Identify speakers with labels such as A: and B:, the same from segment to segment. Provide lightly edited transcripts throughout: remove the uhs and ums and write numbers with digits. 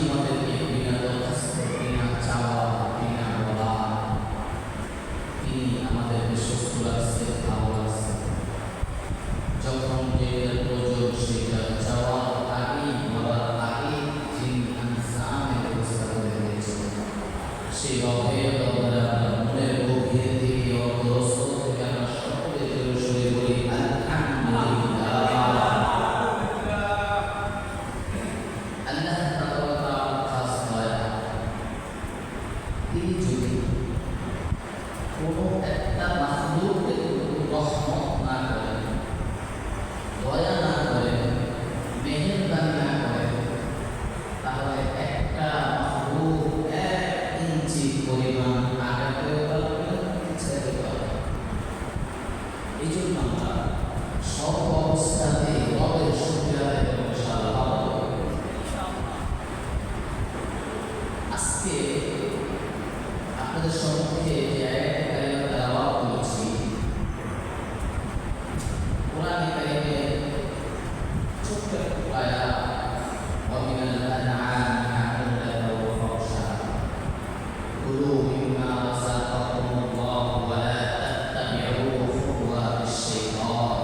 A: আমাদেরকে বিনা দরখাস্ত, বিনা চাওয়া, বিনা বলা, তিনি আমাদেরকে সুস্থ রাখছে, ভালো রাখছে। যখন যেটা প্রয়োজন সেটা চাওয়ার আগেই, বলার আগেই যিনি ইনসানের ব্যবস্থা করে দিয়েছেন, সেই অভেদ আমরা মনের গভীর থেকে অন্তরস্থ থেকে আমরা সকলে জোরে বলি আলহামদুলিল্লাহ। আল্লাহ তাআলার খাস দয়া, তিনি যদি কোনো একটা মাখলুকের রহমত না করেন, দয়া না করেন, মেহেরবানি না করেন, তাহলে একটা মাখলুক 1 ইঞ্চি পরিমাণ আগাতেও পারবে না, পিছাতে পারবে না। এই জন্য আমরা সব অবস্থাতে রবের শুকরিয়া আদায় করব ইনশাআল্লাহ। আজকে আপনাদের সম্মুখে যে আয়াতে কারিমা তেলাওয়াত করেছি, কোরআনে কারিমের ছোট্ট একটু আয়াত, وَمِنَ الْأَنْعَامِ حَمُولَةً وَفَرْشًا كُلُوا مِمَّا رَزَقَكُمُ اللَّهُ وَلَا تَتَّبِعُوا خُطُوَاتِ الشَّيْطَانِ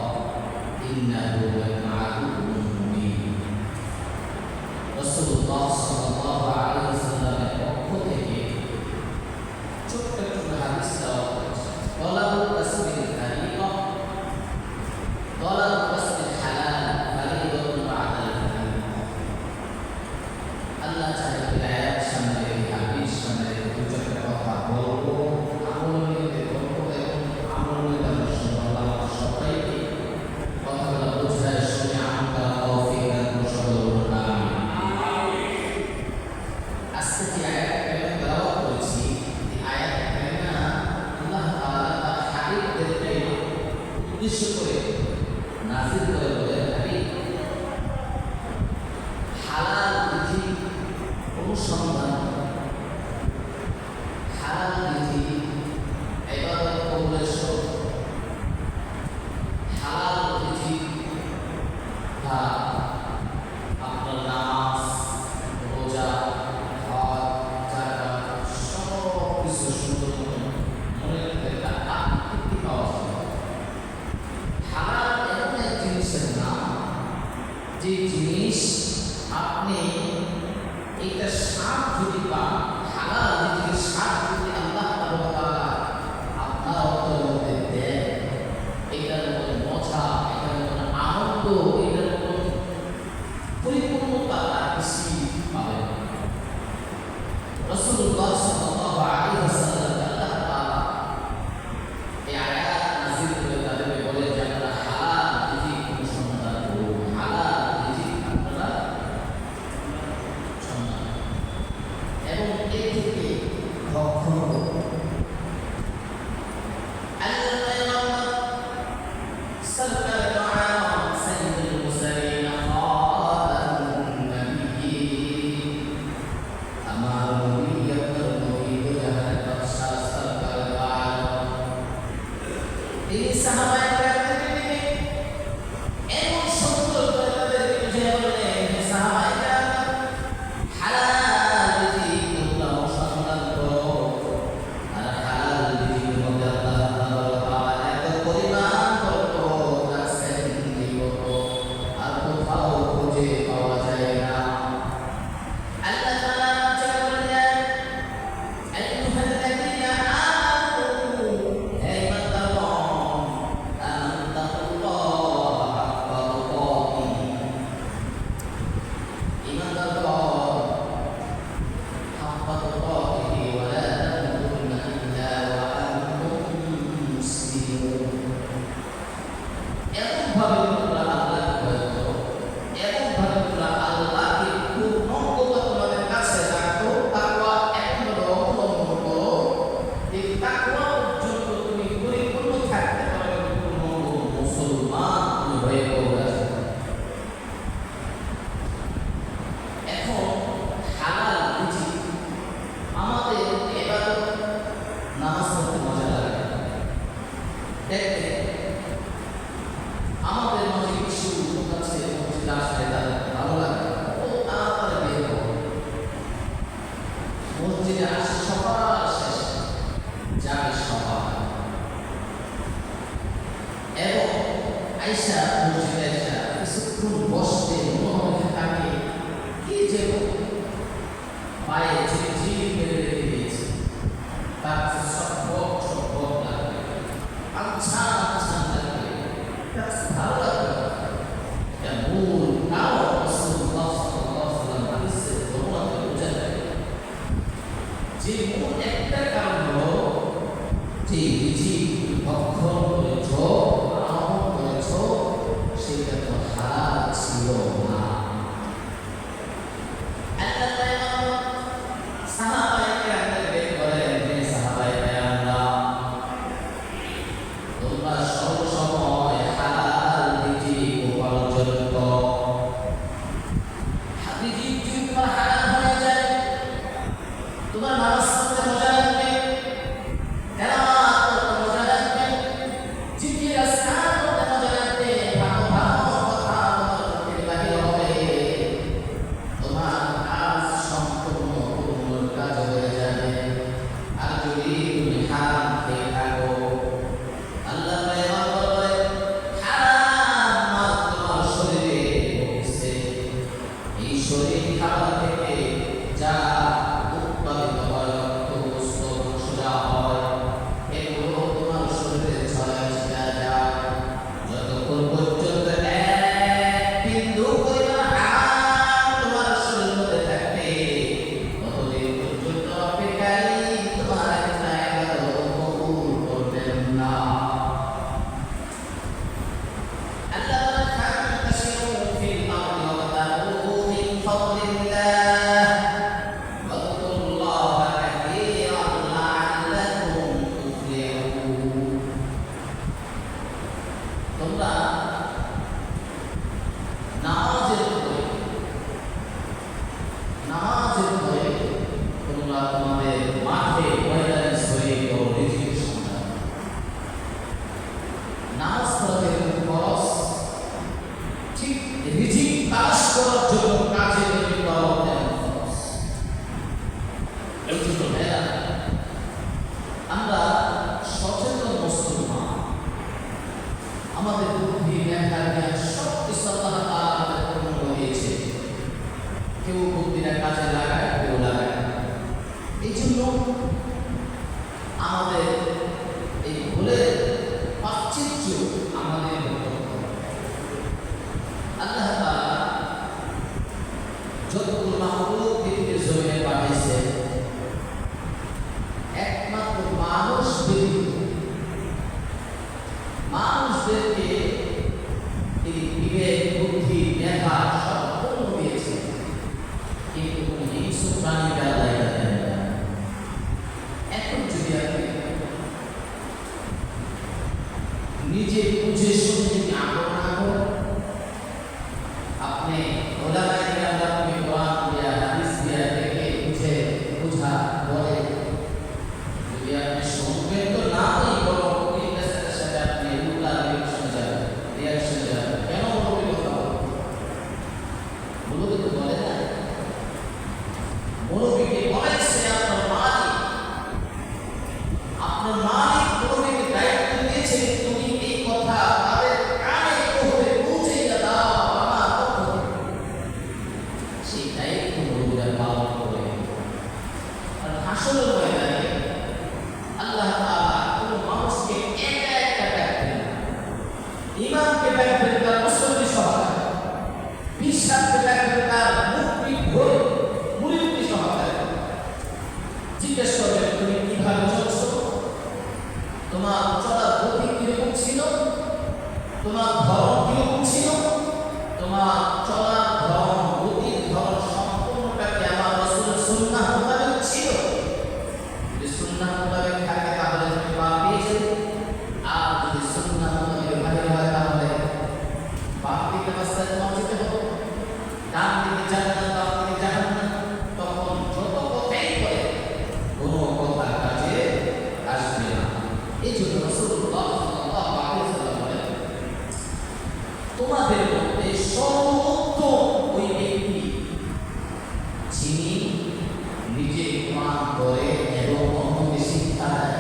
A: إِنَّهُ لَكُمْ عَدُوٌّ مُّبِينٌ। রাসূলুল্লাহ সাল্লাল্লাহু আলাইহি ওয়াসাল্লামের পক্ষ থেকে ছোট্ট একটু হাদিস দেওয়া হয়েছে। তলাবুল কাসবিল কারিমা, তলাবুল কাসবিল হালাল ফারিদাতুন বা'দাল কারিমা। আল্লাহ চাইলে আয়াত সামনে রেখে, হাদিস সামনে রেখে দু চারটা কথা বলবো, আমল নিতে বলবো এবং আমল নিতে আমরা শুনবো। আল্লাহ আমাদের সবাইকে কথাগুলো বুঝায় শুনে আমল করার তৌফিক দান করুন। সকলে বলুন আমিন। আজকে যে আয়াত কারিমা তেলাওয়াত করেছি, এই আয়াত কারিমা আল্লাহ তাআলা তার হাবিবদেরকে উদ্দেশ্য করে নাযিল করে বলেন, হাবিব, হালাল বিধি অনুসন্ধান করো, হালাল বিধি ইবাদত কবুলের শর্ত, হালাল বিধি দ্বারা আপনার নামাজ, রোজা, হজ, যাকাত সব কিছু সুন্দর মনের একটা তৃপ্তি পাওয়া যায়। হালাল এমন এক জিনিসের নাম, যে জিনিস আপনি এটা স্বাদ যদি পান, হালাল জিনিসের স্বাদ যদি আল্লাহ তাআলা আপনার অন্তরের মধ্যে দেন, এটার মধ্যে মজা, এটার মধ্যে আনন্দ, এটার মধ্যে পরিপূর্ণতা আর বেশি পাবেন না। রাসূলুল্লাহ সাল্লাল্লাহু আলাইহি ওয়াসাল্লাম আল্লাহ তাআলা এই আয়াত নাযিল করে তাদেরকে বলে যে আপনারা হালাল বিধি অনুসন্ধান করুন, হালাল বিধি আপনারা সন্ধান করুন এবং এর থেকে ভক্ষণ করুন। সরকার দো আলম সাইয়্যিদুল মুরসালিন খাতামুন নবিয়্যিন, আমার নবী আপনার নবী দো জাহানের বাদশাহ সরকার দো আলম, তিনি সাহাবায়ে কেরামকে নিয়ে এমন সুন্দর করে তাদেরকে বুঝিয়ে বললেন, সাহাবায়ে কেরাম, হালাল বিধি তোমরা অনুসন্ধান করো, আর হালাল বিধির মধ্যে আল্লাহ তাআলা এত পরিমাণ বরকত রাখছেন, এই বরকত আর কোথাও খুঁজে পাওয়া যায় না। আল্লাহ তাআলা যেটা বললেন, আইয়ুহাল্লাযীনা আমানু, হে ইমানদারগণ, পায়ে ঝিরঝির মেরে রেখে দিয়েছে, তার সব লাগবে, আচ্ছা আচ্ছা লাগবে, ভালো লাগবে। এটা মূল নাও রাসূলুল্লাহ সাল্লাল্লাহু আলাইহি ওয়াসাল্লাম হাদিসের বর্ণনাতে বোঝা যায় যে মূল একটা কারণ হলো যে রিজিক ভক্ষণ করেছ, আমল করেছ, সেটা তো হালাল ছিল না। আমাদের বুদ্ধি মেধা জ্ঞান সব কিছু আল্লাহ তাআলা আমাদের পূর্ণ দিয়েছে, কেউ বুদ্ধিটা কাজে লাগায়, কেউ লাগায়। এই জন্য আমাদের এই ভুলের পাশ্চাত্য আমাদের আল্লাহ তাআলা যতগুলো মাহবুব পৃথিবীর জমিনে পাঠিয়েছে, একমাত্র মানুষদেরকে এই বিবেক বুদ্ধি মেধা সব পূর্ণ দিয়েছে, কিন্তু হিংস্র প্রাণীকে আল্লাহ এটা দেন না। এখন যদি আপনি নিজে বুঝে শুনে আমল না করেন, আপনি ওলামায়ে কেরামকে কোরআন দিয়া হাদিস দিয়া দেখে বুঝে বুঝা বলে যদি আপনি শুনবেন তো না ওই বড় উকিলের সাথে আপনি উল্টা রিয়াকশন যাবে কেন বলবি কথা বলবো তো বলে না মুরব্বীকে বলেছে আপনার মালিক মুরব্বীকে দায়িত্ব দিয়েছে তুমি এই কথা তাদের কানে পৌঁছে পৌঁছে দাও আমার পক্ষ থেকে, সেই দায়িত্ব মুরব্বীরা পালন করে। আর হাসরের ময়দানে আল্লাহ তাআলা কোনো মানুষকে একা একা ডাকবেন না, ইমামকে ডাকবেন তার মুসল্লি সহকারে, বিশ্বাসকে ডাকবেন তার মুক্তি ভরে মুরিদকে সহকারে। জিজ্ঞেস করবেন তুমি কিভাবে চলছো, তোমার চলার গতি কিরকম ছিল, তোমার ধরন কিরকম ছিল, তোমার চলার ধরন গতির ধরন সম্পূর্ণটাকে আমার রাসূলের সুন্নাহ মোতাবেক ছিল। যদি সুন্নাহ মোতাবেক থাকে তাহলে তুমি পাপ পেয়ে যাবে, আর যদি সুন্নাহ মোতাবেক বাইরে হয় তাহলে পাপ থেকে বাঁচতে তোমার যেতে হবে। ডান দিকে জান্নাত, বাম দিকে জাহান্নাম, তখন যত কথাই করে কোনো কথা কাজে আসবে না। এই জন্য রাসূলুল্লাহ সাল্লাল্লাহু আলাইহি ওয়াসাল্লাম বলেন, তোমাদের মধ্যে সর্বোত্তম ওই ব্যক্তি যিনি নিজে কোরআন পড়ে এবং অন্যকে শিক্ষা দেয়।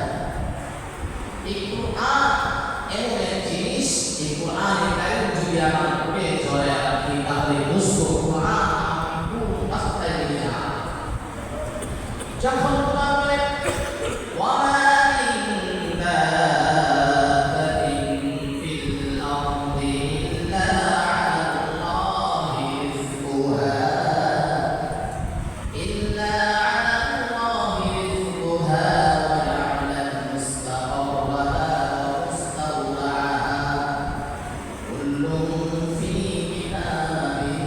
A: এই কোরআন এমন এক জিনিস, এই কোরআনের কারিম যদি আমার বুকে জড়ায় রাখি তাহলে বুঝবো কোরআন আমার পুরো রাস্তায় নিয়ে যায়। যখন তোমার বলে ওয়ামা মিন দাব্বাতিন ফিল আরদি ইল্লা আলাল্লাহি রিজকুহা ইল্লা আলাল্লাহি রিজকুহা ওয়া ইয়া'লামু মুস্তাকাররাহা ওয়া মুস্তাওদা'aha কুল্লুন ফি কিতাবিন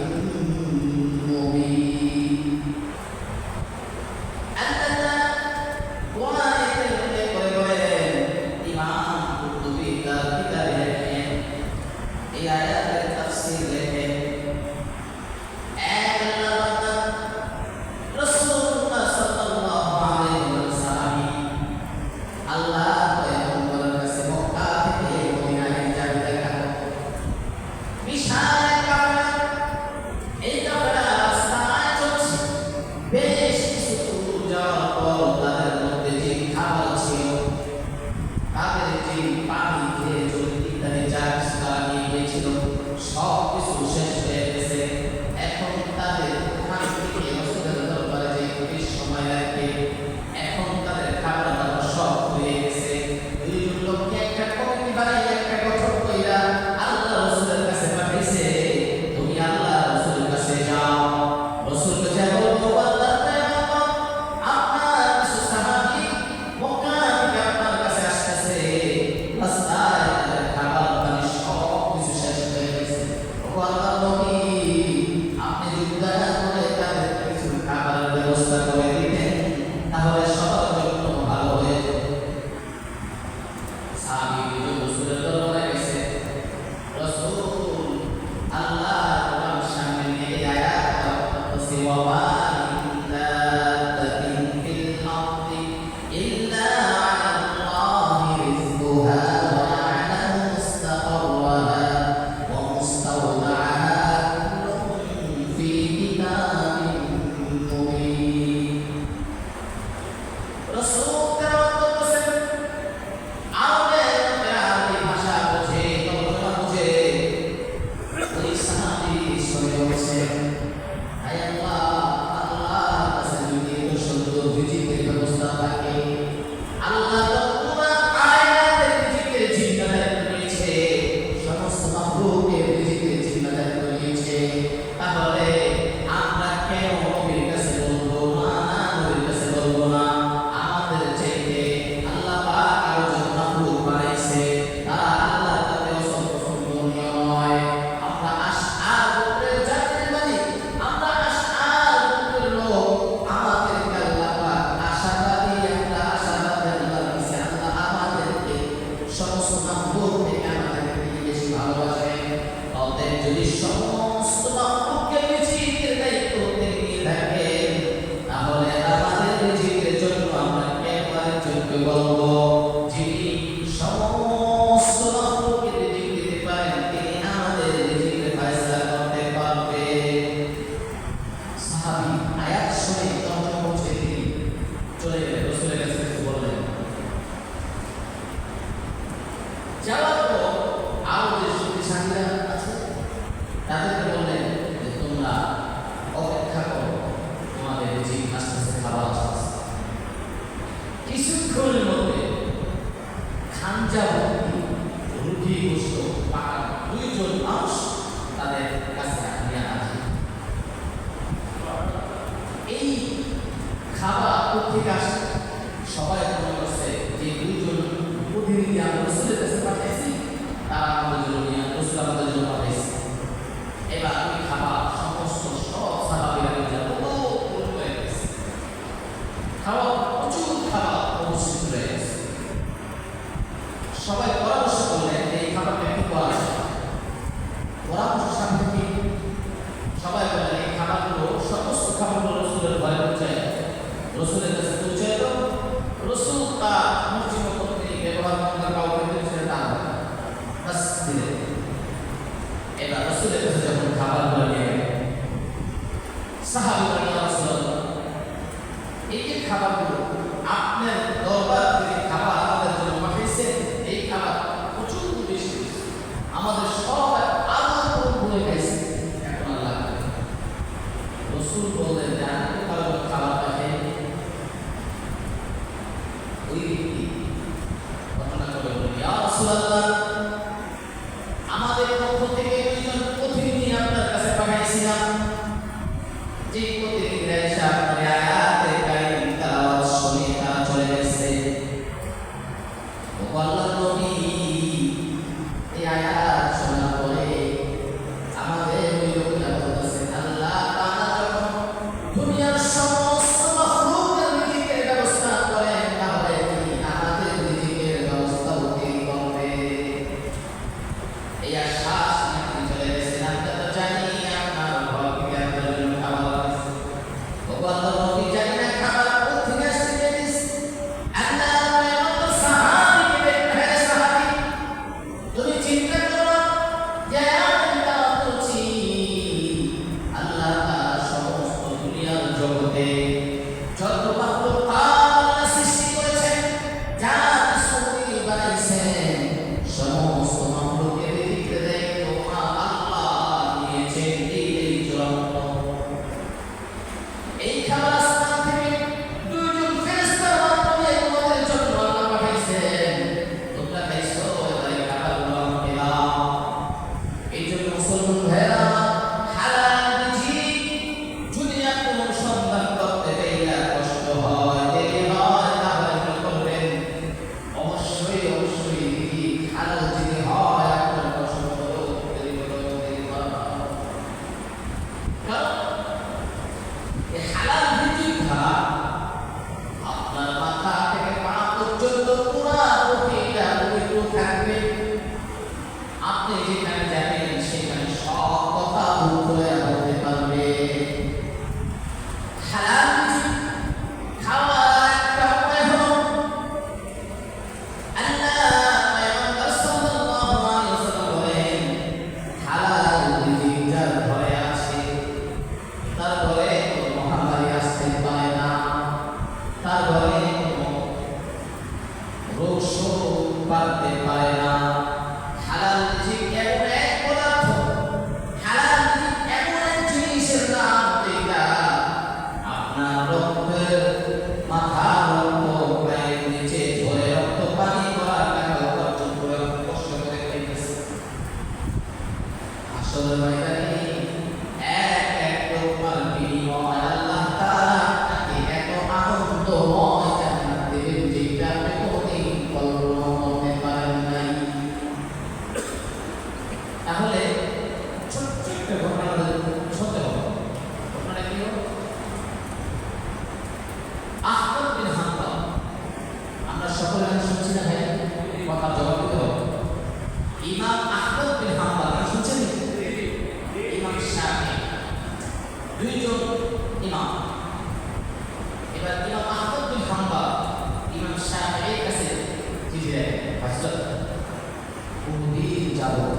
A: মুবিন। আল্লাহ কোরআনে উল্লেখ করেন, ইমাম কুতুবী তার কিতাবে লেখেন, এই আয়াতের তাফসীর লেখেন, এক আল্লাহ বান্দা রাসূলুল্লাহ সাল্লাল্লাহু আলাইহি ওয়াসাল্লাম আল্লাহ পয়গম্বরের কাছে মক্কা থেকে মদিনায় যাবে দেখা বিশাল এক কাফেলা, এই কাফেলা রাস্তায় চলছে। বেশ কিছু দূর যাওয়ার পর তাদের মধ্যে যে খাবার ছিল, তাদের যে পানি খেয়ে চলে ইত্যাদি যা কিছু তারা নিয়ে গিয়েছিল, সব কিছু শেষ হয়ে গেছে। এখন তাদের ওখান থেকে রাসূলের দরবারে যে বেশ সময় লাগবে, এখন তাদের খাবার দাবার সব হয়ে গেছে। দুইজন লোককে একটা কমিটি বানিয়ে একটা গঠন কইরা আল্লাহ রাসূলের কাছে পাঠাইছে, তুমি আল্লাহ রাসূলের কাছে যাও। রাসূলকে যা বলবো, আল্লাহর পয়গম্বর আপনার কিছু সাহাবী মক্কা থেকে আপনার কাছে আসতেছে, রাস্তায় তাদের খাবার পানি সব কিছু শেষ হয়ে গেছে। ও আল্লাহর নবী, আপনি যদি দয়া করে তাদের কিছু খাবারের ব্যবস্থা করে দিতেন, তাহলে সবার জন্য ভালো হয়ে যেত। সাহাবী দুজন রাসূলের দরবারে গেছে। রাসূল আল্লাহর কোরআন সামনে নিয়ে এই আয়াতটা পড়তেছে, ওয়া মিন দাব্বাতিন ফিল আরদি ইল্লা আলাল্লাহি রিজকুহা ওয়া ইয়া'লামু মুস্তাকাররাহা ওয়া মুস্তাওদা'aha কুল্লুন ফি কিতাবিন মুবিন। রাসূল তেলাওয়াত করতেছেন, আরবি ভাষা বোঝে, তর্জমা বোঝে। ওই সাহাবী শুনে বলছেন, হায় আল্লাহ, আল্লাহর কাছে যদি এত সুন্দর রিজিকের ব্যবস্থা থাকে, আল্লাহ তো পুরা কায়নাতের রিজিকের জিম্মাদারি নিয়েছে, সমস্ত মাখলুকের রিজিকের জিম্মাদারি নিয়েছে, তাহলে আমরা কেন নবীর কাছে বলবো না, নবীর কাছে বলবো না? আমাদের চাইতে আল্লাহ পাক আরো যত মাখলুক বানাইছে, তারা আল্লাহর কাছে অসম্পূর্ণীয় নয়। আমরা আশআর গোত্রের জাতির মালিক, আমরা আশআর গোত্রের লোক, আমাদেরকে আল্লাহ পাক আশাবাদী, আমরা আশাবাদী আল্লাহর কাছে। আল্লাহ আমাদেরকে সমস্ত মাখলুক থেকে আমাদেরকে বেশি ভালোবাসেন। অতএব যদি সমস্ত মাখলুককে রিজিকের দায়িত্ব তিনি নিয়ে থাকেন, তাহলে আমাদের রিজিকের জন্য আমরা কেন আরেকজনকে বলবো? যিনি সমস্ত মাখলুককে রিজিক দিতে পারেন, তিনি আমাদের রিজিকের ফয়সালা করতে পারবে। সাহাবী আয়াত শুনে তর্জমা বুঝে তিনি চলে গেলেন, রাসূলের কাছে কিছু বললেন। যাওয়ার পর আরো যে শক্তিশালীরা আছে তাদেরকে বললেন যে তোমরা অপেক্ষা করো, তোমাদের রিজিক আসতেছে, খাবার আসতেছে। কিছুক্ষণের মধ্যে খাঞ্জা ভর্তি রুটি গোশত পাকা দুইজন মানুষ তাদের কাছে নিয়ে আসে। এই খাবার কোথেকে আসে? সবাই মনে করছে যে দুইজন প্রতিনিধি আমরা রাসূলের কাছে পাঠাইছি, তারা আমাদের জন্য নিয়ে রাসূল আমাদের জন্য পাঠাইছে। এবার ওই খাবার সমস্ত সব সাহাবীরা মিলে পুরো হয়ে গেছে। খাবার প্রচুর খাবার উপস্থিত হয়ে গেছে। সবাই পরামর্শ করলেন এই খাবারটা কি করা যায়। পরামর্শ সাপেক্ষে সবাই বললেন এই খাবারগুলো, সমস্ত খাবারগুলো রাসূলের ঘরে পৌঁছায়, রাসূলের কাছে পৌঁছায়। তো রাসূল তার মর্জি মতো তিনি ব্যবহার করার কাউকে দিয়েছিলেন তা নয়, বাস দিলেন। এবার রাসূলের কাছে যখন খাবারগুলো নিয়ে গেলেন, সাহাবীরা ইয়া রাসূলুল্লাহ, এই যে খাবারগুলো আপনার দরবার থেকে খাবার আমাদের জন্য পাঠিয়েছেন, এই খাবার প্রচুর বেশি, আমাদের সব আদর করে ভুলে গেছে, এখন আল্লাহ রাসূল বললেন যে আমি তো কারো খাবার পাঠাই, যত মাখলুকাত আল্লাহ সৃষ্টি করেছেন, যা কিছু বানাইছেন, সমস্ত মাখলুকের দিকে দায়িত্ব আল্লাহ নিয়েছেন। এই চূড়ান্ত এই খাবার আসমান থেকে দুইজন ফেরেশতার মাধ্যমে তোমাদের জন্য আল্লাহ পাঠাইছেন। তোমরা খাইছো, এবার এই খাবারগুলো আমাকে দাও। এই জন্য মুসলমান ভাইরা, হালাল রিজিক যদি আপনি অনুসন্ধান করতে গেলে কষ্ট হয়, দেরি হয়, তাহলে কি করবেন? অবশ্যই রিজিক হালাল যদি হয়, আপনার কষ্ট হলেও দেরি হলেও দেরি হয়। কারণ এই হালাল রিজিক দ্বারা আপনার মাথা থেকে পা পর্যন্ত পুরা প্রতিটা পবিত্র থাকবে। আপনি যেখানে যাবেন সেখানে সব কথা ভুল করে বলতে পারবে। হালাল রিজিক খাওয়ার একটা উপায় হলো আল্লাহ পয়গম্বর সাল্লাল্লাহু আলাইহি ওয়াসাল্লাম বলেন, হালাল রিজিক যার ঘরে আছে তার ঘরে কোনো মহামারী আসতে পারে না, তার ঘরে কোনো রোগ শোক বাড়তে পারে না। হালাল রিজিক এমন এক পদার্থ, হালাল রিজিক এমন এক জিনিসের নাম, যেটা আপনার রক্তের মাথা রক্ত পায়ের নিচে ধরে রক্ত পানি করার টাকা উপার্জন করে কষ্ট করে খাইতেছে। আসলে ময়দানে এক লোকমার বিনিময় আল্লাহ তাআলা আপনাকে এত আনন্দময় জান্নাত দেবেন, যেটা আপনি কোনোদিন কল্পনাও করতে পারেন নাই। তাহলে ছোট্ট একটা ঘটনা শুনতে হবে। ঘটনাটা কি হলো? আহমদ বিন হাম্বল, আমরা সকলে শুনছি না ভাই? কথা জবাব দিতে হবে। ইমাম আহমদ বিন হাম্বল শুনছেন? ইমাম শাফি, দুইজন ইমাম। এবার ইমাম আহমদ বিন হাম্বল ইমাম শাফির কাছে চিঠি দেয়, হযরত বহুদিন যাবত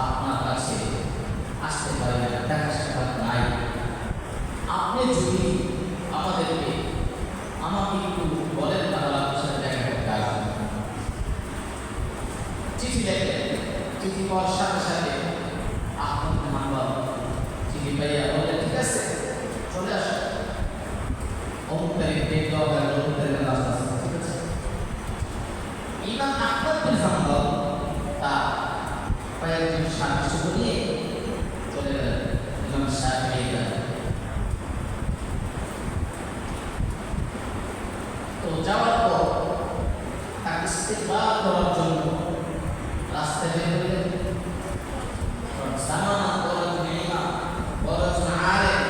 A: আপনার কাছে আসতে পারি না, দেখা সাক্ষাৎ নাই। আপনি যদি আমাকে একটু বলেন, তাহলে আপনার সাথে দেখা করতে আসবো। চিঠি লেখলেন। চিঠি পাওয়ার সাথে সাথে আহমদ বিন হাম্বল চিঠি পাইয়া বললেন, ঠিক আছে, চলে আসো। অমুক তারিখ ডেট দেওয়া হয়, অমুক তারিখে রাস্তা আছে, ঠিক আছে। ইমাম আহমদ বিন হাম্বল তার কয়েকজন সাহায্য নিয়ে চলে গেলেন ইমাম শাফিঈর কাছে। তো যাওয়ার পর তাকে ইস্তেকবাল করার জন্য রাস্তায় বের হলেন। জামান বড়জন ইমাম, বড়জন আলেম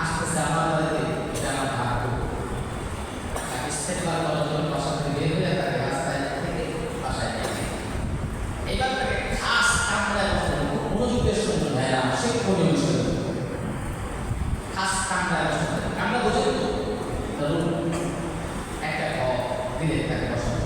A: আসতেছে আমার বাড়িতে, এটা আমার ভাগ্য। তাকে ইস্তেকবাল করার জন্য বাসা থেকে বের হলে তাকে রাস্তায় থেকে বাসায় নিয়ে এবার তাকে খাস কামরায় বসানো, মনোযোগের সঙ্গে ভাইরা, শিক্ষণীয় বিষয়, খাস কামরায় বসানো। কামরা বোঝেন তো? ধরুন একটা ঘর দিলে তাকে বসানো,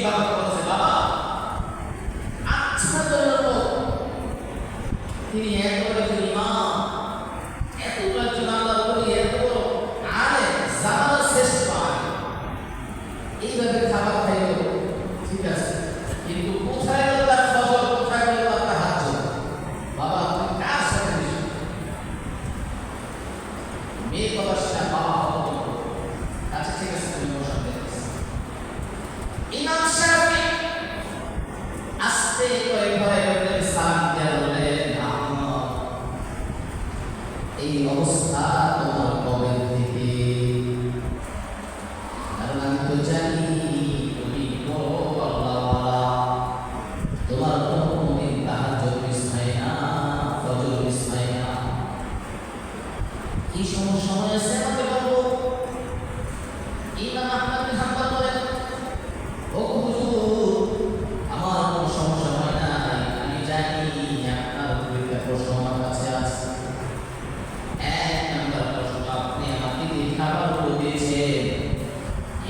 A: বাবা বলছে, বাবা আচ্ছা তো তিনি একবারে ইমাম, এত একজন আল্লাহর ওলি, এত বড় আলেম, জামানার শ্রেষ্ঠ আলেম, এইভাবে খাবার খাইল, ঠিক আছে, কিন্তু কোথায় গেল তার ফজর, কোথায় গেল তার তাহাজ্জুদ? বাবা তুমি কার সাথে মিশো? মেয়ে কথা সেটা বাবা হতো। আচ্ছা ঠিক আছে, তুমি ওর সাথে ইমাম শাফি আস্তে করে ঘরে ঢুকে সালাম দিয়ে বললেন, এই অবস্থা তোমার কবে থেকে? কারণ আমি তো জানি তুমি বড় আল্লাহওয়ালা, তোমার কোনদিন তাহাজ্জুদ মিস হয় না, ফজর মিস হয় না। কি সমস্যা হয়েছে আমাকে বলবো। ইমাম আহমদ বিন হাম্বল বলেন, ও হুজুর, আমার কোনো সমস্যা হয় না, আমি জানি আপনার দুইটা প্রশ্ন আমার কাছে আছে। এক নম্বর প্রশ্ন, আপনি আমাকে যে খাবারগুলো দিয়েছেন,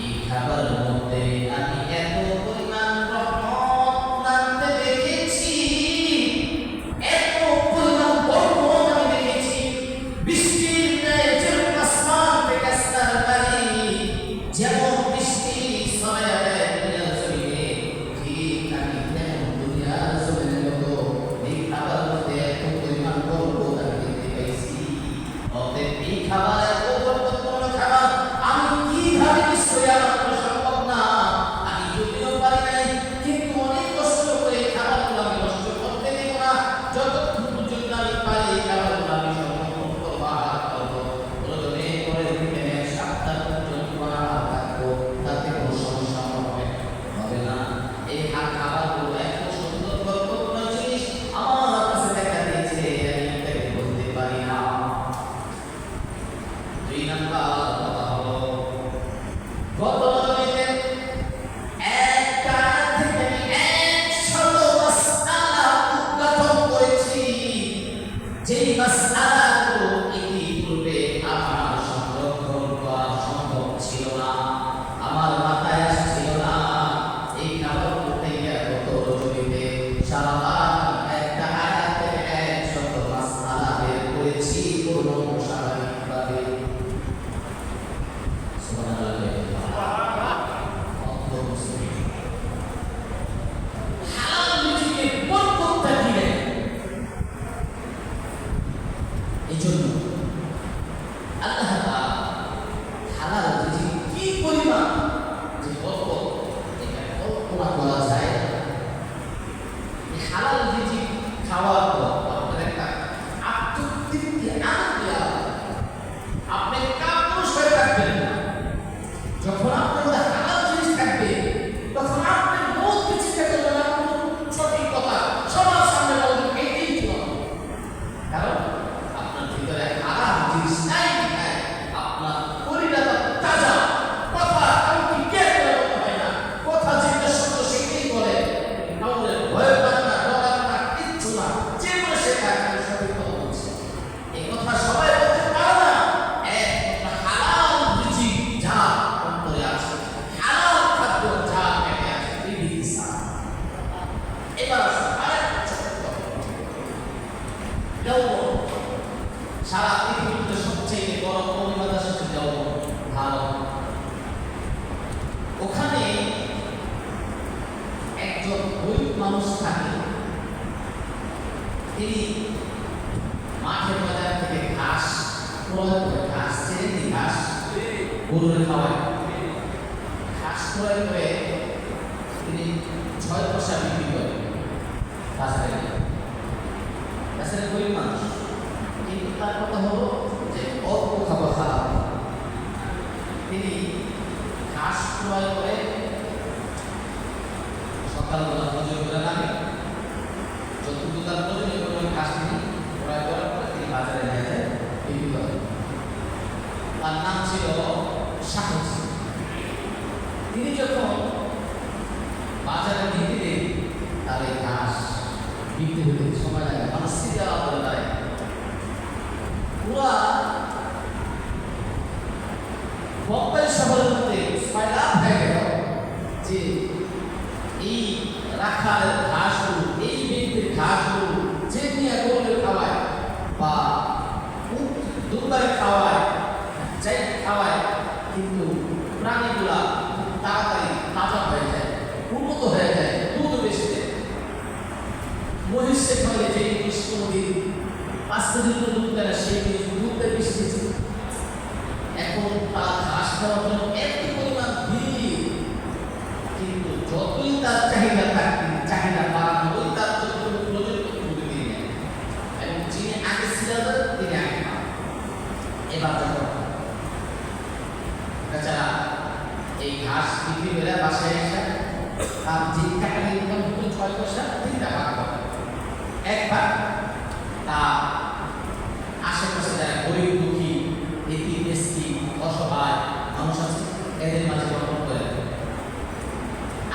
A: এই খাবারের মধ্যে আমি এত পরিমাণ রহমত নামতে দেখেছি, এত পরিমাণ বরকত আমি দেখেছি, বৃষ্টির ন্যায় যেরকম আসমান থেকে আসমান পানি, যেমন বৃষ্টি ছড়াইয়া দেয় দুনিয়ার জমিনে, ঠিক আমি তেমন দুনিয়ার জমিনের মতো এই খাবারের মধ্যে এত পরিমাণ বরকত আমি দেখতে পাইছি। অতএব এই খাবার এত বরকতপূর্ণ খাবার আমি কিভাবে মিস করি, আমার কোনো সম্ভব না। আমি যদিও পারি নাই, কিন্তু অনেক কষ্ট করে এই খাবারগুলো আমি নষ্ট করতে দেব না। যতক্ষণ পর্যন্ত আমি পারি এই খাবারগুলো আমি সংরক্ষণ করবো, আহার করবো, প্রয়োজনে পরের দিকে এক সপ্তাহ পর্যন্ত আহার থাকবো, তাতে কোনো সমস্যা হবে না। এই খাবারগুলো এত সুন্দর বরকতপূর্ণ জিনিস আমার কাছে দেখা দিয়েছে, আমি এটাকে বলতে পারি না। দুই নাম্বার কথা হলো, গত রজনীতে একটা থেকে আমি 100 মাসআলা উদ্ঘাটন করেছি, যেই মাসআলাগুলো ইতিপূর্বে আমার সংরক্ষণ করা সম্ভব ছিল না, আমার মাথায় আসছিল না। এই খাবারগুলো থেকে গত রজনীতে সারা একটা আয়াত থেকে 100 মাসআলা বের করেছি পূর্ণ স্বাভাবিকভাবে। হালাল রিজিকে বরকতটা কি দেয়? এই জন্য আল্লাহ তাআলা হালাল রিজিক কি পরিমাণ যে বরকত, এটা কল্পনা করা যায় না। এই হালাল রিজিক খাওয়ার পর আপনার একটা আত্মতৃপ্তি, আনন্দ আসবে। আপনি কাপুরুষ হয়ে থাকবেন না। যখন আপনার মধ্যে হালাল জিনিস থাকবে, তখন আপনি বহুত কিছু খেতে পারবেন, সঠিক কথা সবার সামনে বলবেন, এটাই ঠিক। কারণ আপনার ভিতরে হারাম জিনিস নাই, আপনার পরিণাম তাজা, কথা কাউকে কে বলতে হয় না, কথা যেটা সত্য সেটাই বলে, কাউকে ভয় পান না, ডরান না, কিচ্ছু না, যে বলে সেটা আপনি সঠিক কথা বলছে। এই কথা সবাই বলতে পারে না। এক হালাল রিজিক যা অন্তরে আছে, হালাল খাদ্য যা পেটে আছে, এই বিদিশা। এবার আসুন আরেকটা ছোট্ট যৌবন, সারা পৃথিবীতে সবচেয়ে বড় কলিমাদার সাথে যৌবন ভারত। ওখানে একজন গরিব মানুষ থাকে, তিনি মাঠের বাজার থেকে ঘাস ক্রয় করে, ঘাস ছেড়ে ঘাস গরুরে খাওয়ায়, ঘাস ক্রয় করে তিনি 6 পয়সা বিক্রি করেন বাজারে। বাজারে গরিব মানুষ, কিন্তু তার কথা হলো যে অল্প খাবার খারাপ। তিনি ঘাস ক্রয় করে সকালবেলা ফজর করে নামে, যতটুকু তার প্রয়োজন পরিমাণ ঘাস তিনি ক্রয় করার পরে তিনি বাজারে নিয়ে যায় বিক্রি করেন। তার নাম ছিল সাহস। তিনি যখন বাজারে নিতে দেন, তার এই ঘাস বিক্রি হতে সময় লাগে, মানুষ সিরিয়াল করে দাঁড়ায়। পুরা বোম্বাই শহরের মধ্যে 6 লাখ হয়ে গেল যে এই রাখাল ঘাসগুলো, এই ব্যক্তির ঘাসগুলো যে নিয়ে গরুকে খাওয়ায় বা দুধের খাওয়ায়, যাই খাওয়ায়, কিন্তু প্রাণীগুলা খুব তাড়াতাড়ি তাজা হয়ে যায়, উন্নত হয়ে যায়, দুধ বেশি দেয়। মহিষে খাওয়ালে যে জিনিস কোনোদিন 5 দিন দুধ দেয় না, সেই জিনিস দুধের বেশি দিচ্ছে। এখন তার ঘাস খাওয়ার জন্য এত পরিমাণ ভিড়, কিন্তু যতই তার চাহিদা থাকবে, চাহিদা বাড়ানো ওই তার যতটুকু প্রয়োজন ততটুকু দিয়ে নেয়। এবং যিনি আগে ছিলেন তিনি আগে পান। এবার যখন বেচারা এই ঘাস বিক্রি করে বাসায় এসে তার যে টাকা ইনকাম হতো 6 পয়সা 3টা ভাগ করে। একবার তা আশেপাশে যারা গরিব দুঃখী, এতিম মিসকিন, অসহায় মানুষ আছে এদের মাঝে বন্টন করে।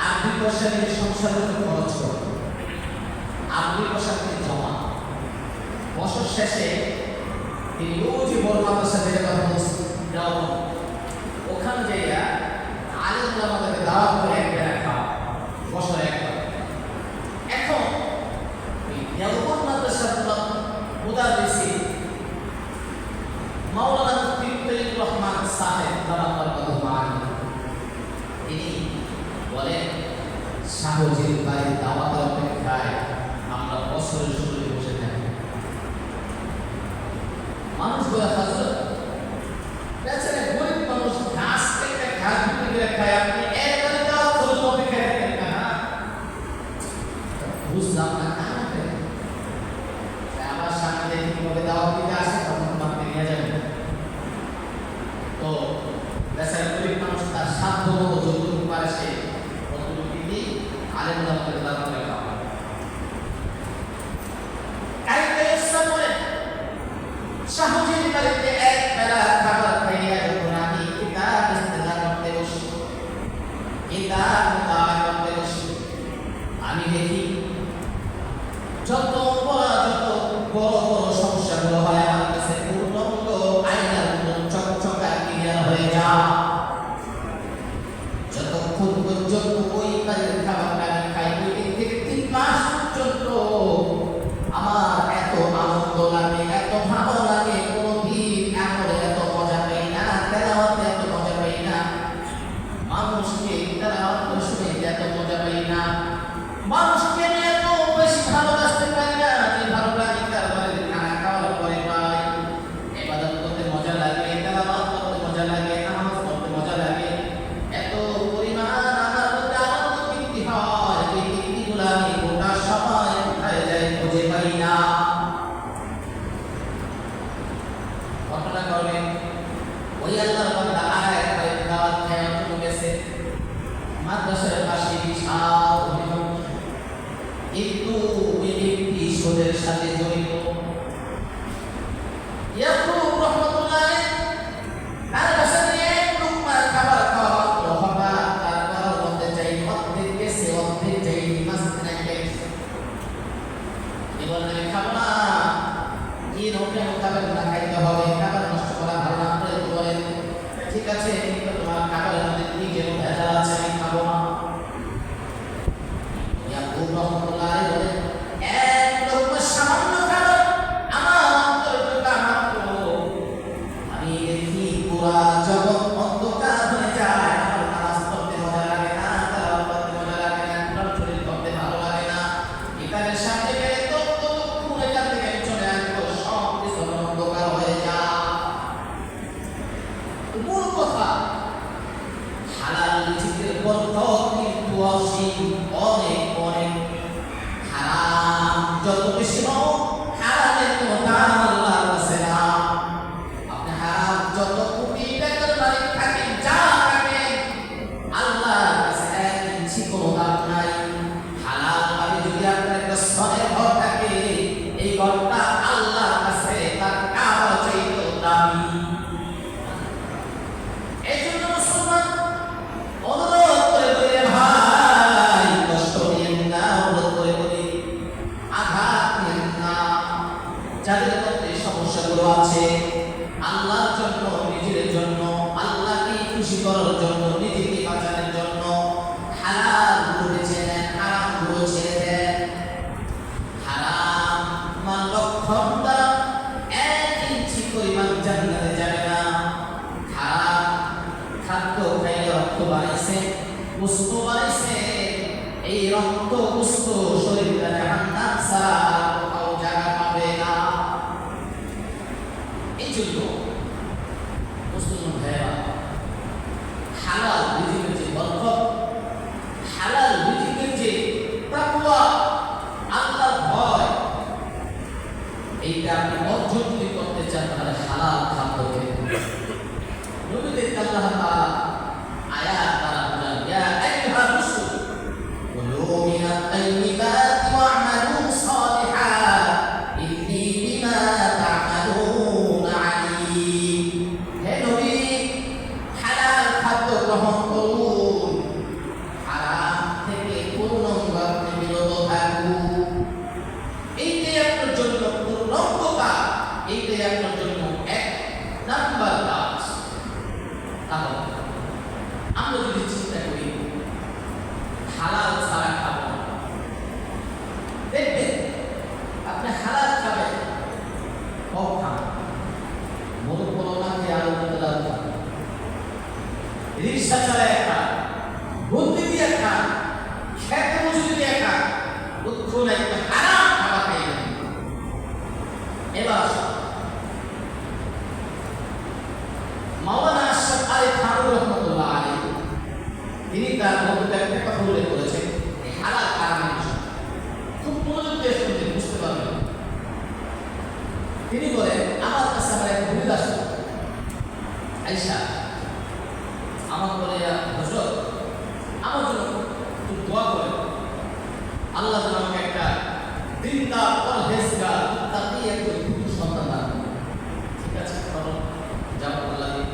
A: আর 2 পয়সা নিয়ে সংসারের উপর খরচ করে, আর 2 পয়সা তিনি জমা। বছর শেষে তিনি ওই যে বড় মাদ্রাসা যেটা কথা বলছি ওখানে যাইয়া আলেমরা আমাদেরকে দাওয়াত করে একবেলা খাওয়া, বছরে একবার। এখন ওই দেওবন্দ মাদ্রাসার মুদারিসি মাওলানা মুফতি তৈয়ব রহমান সাহেব রাদিয়াল্লাহু আনহু তিনি বলেন, শাহজির বাড়ির দাওয়াতের অপেক্ষায় আমরা বছরের শুরুতে বসে থাকি। মানুষ বলে হযরত বেচারা গরিব মানুষ ঘাস কেটে ঘাস বিক্রি করে খায়, আপনি একবারে দাওয়াত করে অপেক্ষা করেন না? বুঝলাম না কারণটা। আমার সামনে দেখি কিভাবে দাওয়াত দিতে আসে, তখন তোমাকে নিয়ে যাবেন। তো বেচারা গরিব মানুষ তার সাধ্য মতো যতটুকু পারে সে ততটুকু দিয়ে আলেমরা আমাদের দাওয়াত করে খাওয়া। শাহজির বাড়িতে এক বেলা খাবার খাইয়া যখন আমি কিতাব ইস্তেদা করতে বসি, কিতাব মুতালা করতে বসি, আমি দেখি যত বড় বড় সমস্যাগুলো হয় আমার কাছে পূর্ণাঙ্গ আয়নার মতন চকচকা ক্লিয়ার হয়ে যায়। যতক্ষণ পর্যন্ত ওই বাড়ির খাবারটা আমি খাই, ওই দিন থেকে 3 মাস পর্যন্ত আমার এত আনন্দ লাগে, এত ভালো লাগে, কোনোদিন আমলে এত মজা পাই না, তেলাওয়াতে এত মজা পাই না, মানুষকে তেলাওয়াত করে শুনে এত মজা পাই না, মানুষকে এত বেশি ভালোবাসতে পারি না যে ভালো লাগে তার বাড়ির খানা খাওয়ার পরে পাই। ইবাদত করতে মজা লাগে, তেলাওয়াত করতে মজা লাগে, নামাজ পড়তে মজা লাগে, এত পরিমাণ আমার মধ্যে আনন্দ তৃপ্তি হয়, এই তৃপ্তিগুলো আমি গোটা সময় কোথায় যাই খুঁজে পাই না। ঘটনা করবেন ওই আল্লাহর বান্দা আরেক বাড়ির দাওয়াত খেয়ে চলে গেছে, মাদ্রাসার পাশে বিশাল অভিনব, কিন্তু ওই ব্যক্তি সুদের সাথে জড়িত। ইয়াকুব রহমাতুল্লাহ তার বাসা নিয়ে লুকমার খাবার খাওয়া মাত্র হঠাৎ তার ঘরের মধ্যে যাই অর্ধেক গেছে, অর্ধেক যাই মাঝখানে গেছে। এবার আমি খাবো না, কি নোটে খাবার না খাইতে হবে, খাবার নষ্ট করা ভালো না। করে বলেন ঠিক আছে, কিন্তু তোমার খাবারের মধ্যে কি যেন ভেজাল আছে, আমি খাবো না। ইয়াকুব রহমাতুল্লাহ বলেন, এক লোকমা সামান্য খাবার আমার অন্তরে ঢোকা মাত্র আমি দেখি পুরা জগৎ অন্ধকার হয়ে যায়। আমার নামাজ পড়তে মজা লাগে না, তেলাওয়াত করতে মজা লাগে না, কোরআন শরীফ পড়তে ভালো লাগে না। ইতারের সামনে গেলে ততটুকু এখান থেকে চলে আসবো, সব কিছু অন্ধকার হয়ে যায়। মূল কথা, হালাল রিজিকের বরকত কিন্তু অসীম, অনেক অনেক। হারাম যত বেশি হোক, হারামের কোনো দাম আল্লাহর কাছে না। আপনি হারাম যত কোটি টাকার মালিক থাকেন, যা থাকেন, আল্লাহর কাছে এক ইঞ্চি কোনো দাম নাই। হালাল ভাবে যদি আপনার একটা সনের ঘর থাকে, এই ঘরটা আল্লাহর কাছে তার কাবা চাইতেও দামি। এই জন্য মুসলমান অনুরোধ করে বলি, ভাই কষ্ট নিয়েন না, অনুরোধ করে বলি আঘাত নিয়েন না। যাদের মধ্যে সমস্যাগুলো আছে, আল্লাহর জন্য, নিজের জন্য, আল্লাহকে খুশি করার জন্য, নিজেকে বাঁচানোর জন্য হালাল জানাইছে এই রক্ত গুস্ত শরীরটা জাহান্নাম ছাড়া কোথাও জায়গা পাবে না। এই জন্য মুসলমান ভাইরা হালাল রিজিকের যে বরকত, হালাল রিজিকের যে তাকওয়া, আল্লাহর ভয়, এইটা আপনি অর্জন যদি করতে চান তাহলে হালাল খাদ্য খেতে হবে। নবীদের আল্লাহ তাআলা আয়াত দ্বারা বলেন, ইয়া আইয়ুহা রাসূল কুলু মিনাত তাইয়্যিবাতি ওয়া'মালু সালিহান ইন্নী বিমা তা'মালুনা আলীম। হে নবী, হালাল খাদ্য গ্রহণ করুন, হারাম থেকে পূর্ণভাবে বিরত থাকুন। এইটাই আপনার জন্য পূর্ণাঙ্গ কাজ, এইটাই আপনার জন্য এক নাম্বার কাজ। তাহলে আমরা যদি চিন্তা করি হালাল ছাড়া খাবো না, দেখবেন আপনি হালাল খাবেন, কম খান, মরুক বলো না যে আলু লাল খান, রিক্সা চালায় খান, বুদ্ধি দিয়ে খান, খেতে মজুরি দিয়ে খান, দুঃখ নাই, হারাম খাবার খাইবেন। এবার মাওলানা আশরাফ আলী থানভী রাহমাতুল্লাহ আলাইহি তিনি তার বক্তব্যে একটা কথা উল্লেখ করেছেন, এই হালাল হারামের বিষয় খুব মনোযোগ দিয়ে শুনতে বুঝতে পারবেন। তিনি বলেন, আমার কাছে আমার এক মুরিদ আসলো, আয়েশা আমার বলে, হযরত আমার জন্য একটু দোয়া করেন, আল্লাহ যেন আমাকে একটা দিনদার পরহেজগার মুত্তাকি একজন পুত্র সন্তান দান করেন। ঠিক আছে, চলো যাবো আল্লাহ দিন।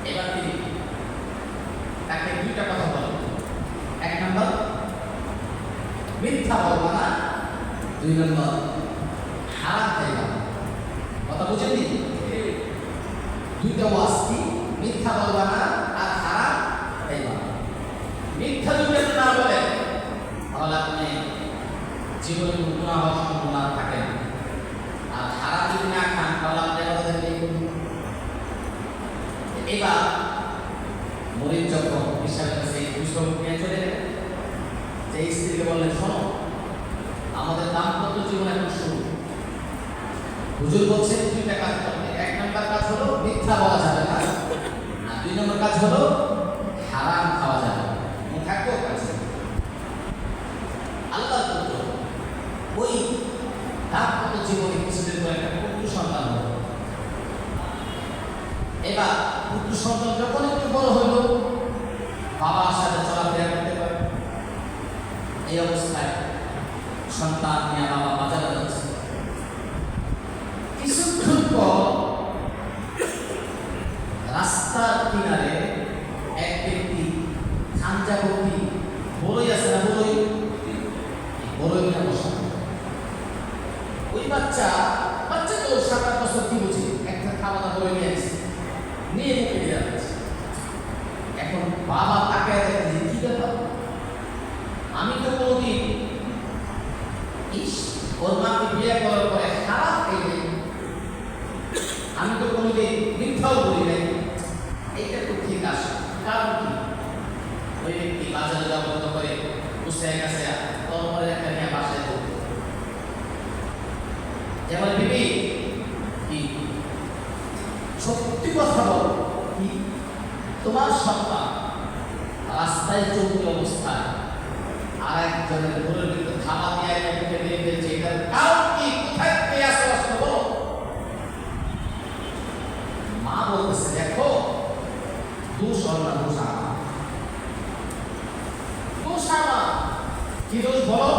A: এবার তিনি তাকে দুইটা কথা বলেন, এক নম্বর মিথ্যা বলবা না, দুই নম্বর হারাম খাইবা না। কথা বুঝেননি? দুইটা ওয়াস্তি, মিথ্যা বলবা না আর হারাম খাইবা না। মিথ্যা যদি আপনি না বলেন তাহলে আপনি জীবনে কোনো গুনাহ হওয়ার সম্ভাবনা থাকে না, আর হারাম যদি না খান তাহলে আপনি কথা দেখলে। এবার মরিদ যখন ঈশ্বরের কাছে এই দুঃসহ নিয়ে চলে গেলেন, যে স্ত্রীকে বললেন, শোনো আমাদের দাম্পত্য জীবন এখন শুরু, হুজুর বলছেন দুইটা কাজ করতে। এক নম্বর কাজ হলো মিথ্যা বলা যাবে না, আর দুই নম্বর কাজ হলো হারাম খাওয়া যাবে না। থাকবো কাছে আল্লাহ পুত্র, ওই দাম্পত্য জীবনে কিছুদিন পর একটা পুত্র সন্তান হলো। এবার পুত্র সন্তান যখন একটু বড় হইল, বাবার সাথে চলাফেরা করতে পারে, এই অবস্থায় সন্তান নিয়ে বাবা বাজারে যাচ্ছে। কিছুক্ষণ পর রাস্তার কিনারে এক ব্যক্তি খাঞ্জা ভর্তি বড়ই আছে না, বড়ই না বসা। ওই বাচ্চা তো 7-8 বছর, কি বুঝে, একটা খাওয়া বড়ই নিয়ে আসছে, নিয়ে মুখে দিয়ে যাচ্ছে। এখন বাবা তাকে দেখে, কি ব্যাপার, আমি তো কোনোদিন ওর মাকে বিয়ে করার পরে খারাপ খেয়ে, আমি তো কোনোদিন মিথ্যাও বলি নাই, এইটা তো ঠিক আছে। কারণ কি, ওই ব্যক্তি বাজারে যাওয়া বন্ধ করে বসে গেছে, তারপরে একটা নিয়ে বাসায় বলতে, যেমন বিবি কি সত্যি কথা বল, কি তোমার সন্তান রাস্তায় চলতি অবস্থায় আর একজনের ঘরের ভিতরে থাবা দিয়ে মুখে দিয়ে ফেলছে, এটার কারণ কি, কোথায় পেয়ে আসো আসো বলো। মা বলতেছে, দেখো দোষ না, দোষ আমার, দোষ আমার, কি দোষ বলো,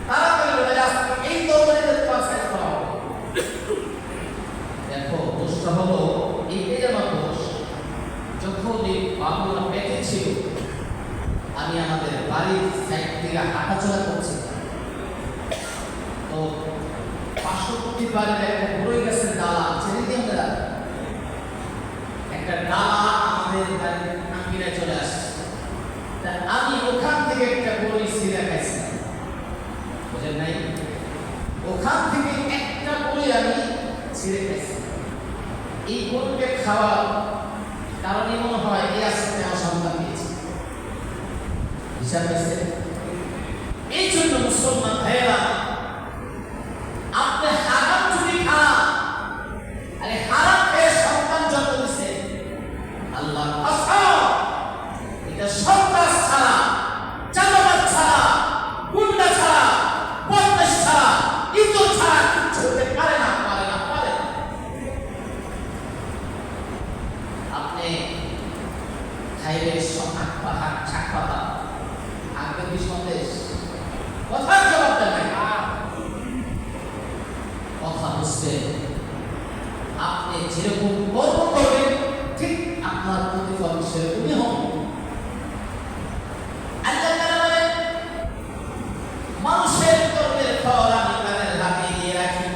A: তাড়াতাড়ি বলে আসতে এই দৌড়ে তোমার সাইজ করা হবে। দেখো দোষটা হলো এইটাই আমার দোষ, যখন এই বাবুরা পেটে ছিল আমি আমাদের বাড়ির সাইড থেকে হাঁটাচলা করছি, তো পার্শ্ববর্তী বাড়ির একটা বড়ই গাছের ডালা ছেড়ে দিয়ে আমরা একটা ডালা আমাদের বাড়ির আঙ্গিনায় চলে আসছে, তা আমি ওখান থেকে একটা বড়ই ছিঁড়ে খাইছিলাম, বুঝেন নাই, ওখান থেকে একটা বড়ই আমি ছিঁড়ে খাইছি। এই গরুকে খাওয়ার কারণে মনে হয় এই আজকে আমার সন্তান পেয়েছি। হিসাব আছে। এই জন্য মুসলমান ভাইয়েরা, আপনি হারাম যদি খান, আরে হারাম খেয়ে সন্তান জন্ম দিছে, আল্লাহর কসম এটা সন্ত্রাস ছাড়া, চাঁদাবাজ ছাড়া, গুন্ডা ছাড়া, বদমাশ ছাড়া, ইজ্জত ছাড়া কিচ্ছু হতে পারে না। আপনি খাইলে হাত পাহা ছাক পাতা আগে কি সন্দেশ কথার জবাব দেন, কথা বুঝতে আপনি যেরকম কর্ম করবেন ঠিক আপনার প্রতিফল সেরকমই হবে। মানুষের কর্মের ফল আমি তাদের হাতে দিয়ে রাখি।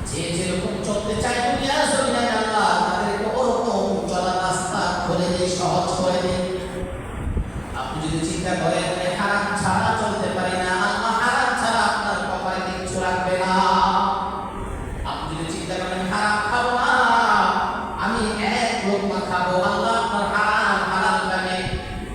A: যে যেরকম চলতে চায় দুনিয়ার জমিনে আল্লাহ তাদেরকে ওরকম চলার রাস্তা করে দেয়, সহজ করে দেয়। আপনি যদি চিন্তা করেন হারাম ছাড়া চলতে পারি না, আল্লাহ হারাম ছাড়া আপনার কপালে কিচ্ছু রাখবে না। আপনি যদি চিন্তা করেন হারাম খাবো না, আমি এক লোকমা খাবো, আল্লাহ আপনার হারাম হালাল লাগে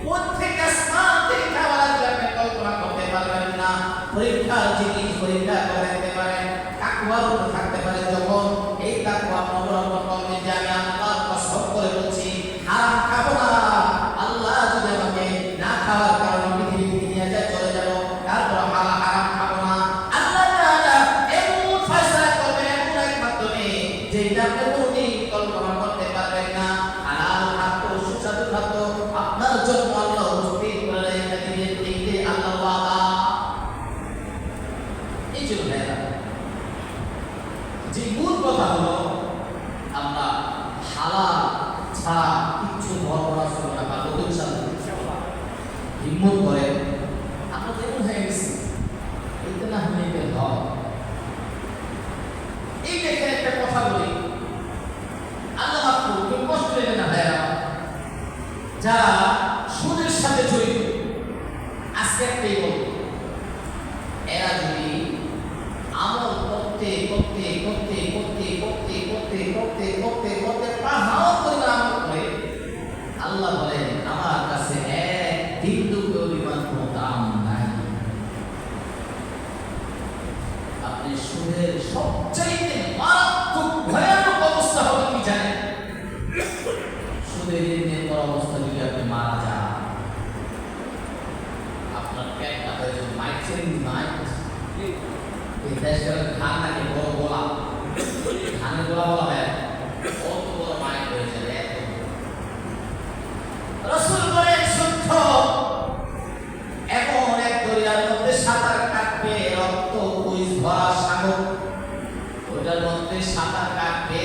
A: প্রত্যেক আসমান থেকে খাবার আসবে, আপনি কল্পনা করতে পারবেন না। পরীক্ষার জিনিস পরীক্ষা করে দেখতে পারেন, তাকওয়ার উপর থাকতে পারে। যখন এই তাকওয়া অবলম্বন করবে যে আমি আল্লাহর কসম করে বলছি হারাম খাবো না, আল্লাহ যদি আমাকে না খাওয়ার কারণে পৃথিবী থেকে নিয়ে যায় চলে যাবো, তারপর হারাম খাবো না, আল্লাহ তাআলা এমন ফয়সালা করবেন এমন এক মাধ্যমে যেটা আপনি কোনদিন কল্পনা করতে পারবেন না। হালাল খাদ্য, সুস্বাদু খাদ্য আপনার জন্য আল্লাহ উপস্থিত করে রেখে দিবেন, এইটাই আল্লাহর ওয়াদা। এই জন্য ভাইরা, যে মূল কথা হলো আমরা হালাল ছাড়া কিচ্ছু বড় শুরু না পারবো ইনশাআল্লাহ। হিম্মত করে আমরা তো এমন হয়ে গেছি, এটা না হলে এটা হয়। এই দেখে একটা কথা বলি, আল্লাহ মাফ কেউ কষ্ট দেবে না ভাইরা, যারা সুদের সাথে জড়িত, আজকে একটাই বলবো, এরা যদি আমল করতে করতে করতে করতে করতে করতে করতে করতে করতে পাহাড় পরিমাণ আমল করে, আল্লাহ বলেন আমার কাছে এক বিন্দু পরিমাণ কোনো দাম নাই। আপনি সুদের সবচাইতে মারাত্মক ভয়ানক অবস্থা হবে কি জানেন? সুদের ঋণের পর অবস্থা যদি আপনি মারা যান, আপনার পেটটা হয়ে যাবে মাইক্সেরিং মাইক। এই দেশের ধান নাকি বড় গোলা, ধানের গোলা বলা হয়, কত বড় মাইক হয়ে যাবে। রাসূল বলেন সত্য, এমন এক দরিয়ার মধ্যে সাঁতার কাটবে, রক্ত পুলিশ ভরা সাগর, ওটার মধ্যে সাঁতার কাটবে,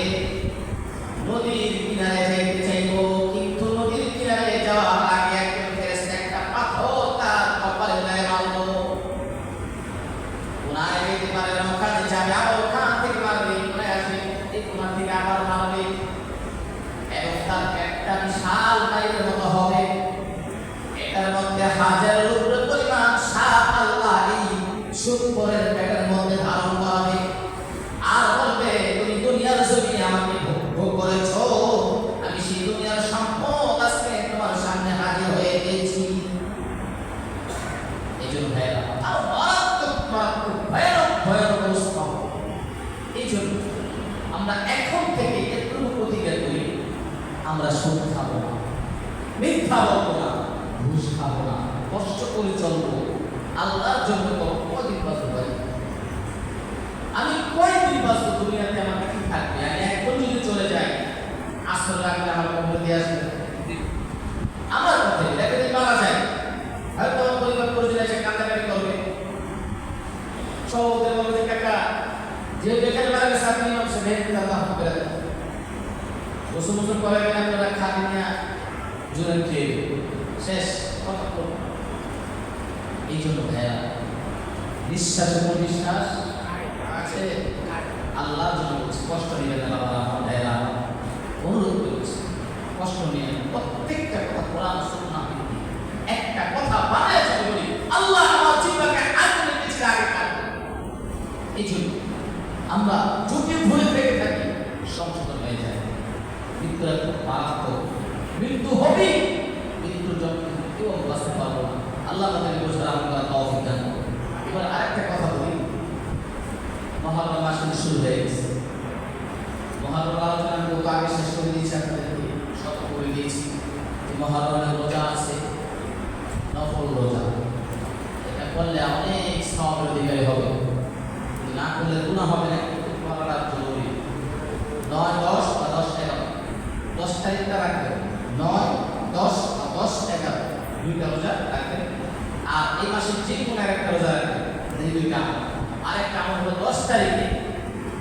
A: নদীর কিনারে যাইতে চাইবো, কিন্তু নদীর কিনারে যাওয়ার আগে একজন ফেরেশতা একটা পাথর তার কপালে গায়ে মারলো। কোনায় যেতে পারে না, ওখানে যাবে, আবার ওখান থেকে মারবে, কোনায় আসবে, এই কোনা থেকে আবার মারবে, এবং তার একটা বিশাল গায়ের মতো হবে। এটার মধ্যে হাজারের উপরে পরিমাণ সাপ আল্লাহ এই সুন্দরের পেটের মধ্যে ধারণ করাবে, আর বলবে তুমি দুনিয়ার জমিনে আমাকে ভোগ করেছো, আমি সেই দুনিয়ার সম্পদ আজকে তোমার সামনে হাজির হয়ে গেছি। এই জন্য ভাইরা, আর মারাত্মক মারাত্মক ভয়ানক ভয়ানক অবস্থা। এই জন্য আমরা এখন থেকে একটু প্রতিজ্ঞা করি, আমরা সুদ খাবো না, মিথ্যা বলবো না, ঘুষ খাবো না, কষ্ট করে চলবো, আল্লাহর জন্য কদিন বাঁচতে পারি, আমি কয়দিন বাঁচবো, দুনিয়াতে আমাকে কি থাকবে, আমি এখন যদি চলে যাই আসল রাখলে আমার কবর দিয়ে আসবে, আমার কথা দেখে যদি মারা যায় হয়তো আমার পরিবার পরিজন এসে কান্দাকাটি করবে, সৌদের বলবে কাকা যে বেকার মারা গেছে আপনি সে ভেঙে দাদা করে দেন, বসে বসে করে গেলে আপনারা খালি নিয়ে জোরে খেয়ে শেষ কথা বলবো। এই জন্য ভাইয়া, বিশ্বাসের উপর বিশ্বাস আছে, আল্লাহর জন্য কষ্ট নেবেন না বাবা, আমার ভাইয়া অনুরোধ করেছি, কষ্ট নিয়ে প্রত্যেকটা কথা কোরআন সুন্নাহ ভিত্তিক একটা কথা বানায় যদি বলি, আল্লাহ আমার জীবনকে আগে রেখেছে আগে কাটবে। এই জন্য আমরা যদি ভুলে থেকে থাকি সংশোধন হয়ে যায়। মৃত্যু খুব মারাত্মক, মৃত্যু হবে, মৃত্যুর জন্য কেউ আল্লাহ আমাদের বোঝার আমরা তৌফিক দান করুন। এবার আরেকটা কথা বলি, মহররম মাস কিন্তু শুরু হয়ে গেছে। মহররম আলোচনা আমি গত আগে শেষ করে দিয়েছি, আপনাদেরকে সতর্ক করে দিয়েছি যে মহররমের রোজা আছে, নফল রোজা। এটা করলে অনেক সওয়াবের অধিকারী হবে, না করলে গুনাহ হবে না, কিন্তু করাটা জরুরি। 9, 10 বা 10, 11 10 তারিখটা রাখবেন, 9, 10 বা 10, 11 দুইটা রোজা রাখবেন। আর এই মাসের যে কোনো একটা রোজা রাখবেন, এই দুইটা। আরেকটা আমল হলো 10 তারিখে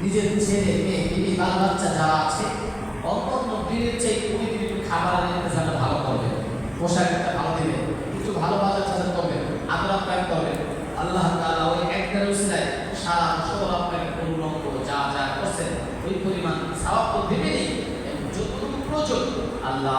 A: নিজের ছেলে মেয়ে বিবি বাল বাচ্চা যারা আছে অন্য দিনের চেয়ে 20 দিন একটু খাবারের ইন্তজাম ভালো করবে, পোশাক একটা ভালো দিবে, কিছু ভালো বাজার চাষার করবেন, আদর আপ্যায়ন করবেন। আল্লাহ তাআলা ওই একটা রুসিলায় সারা বছর আপনাকে পূর্ণাঙ্গ যা যা করছেন ওই পরিমাণ সওয়াব তো দেবেনই, এবং যতটুকু প্রয়োজন আল্লাহ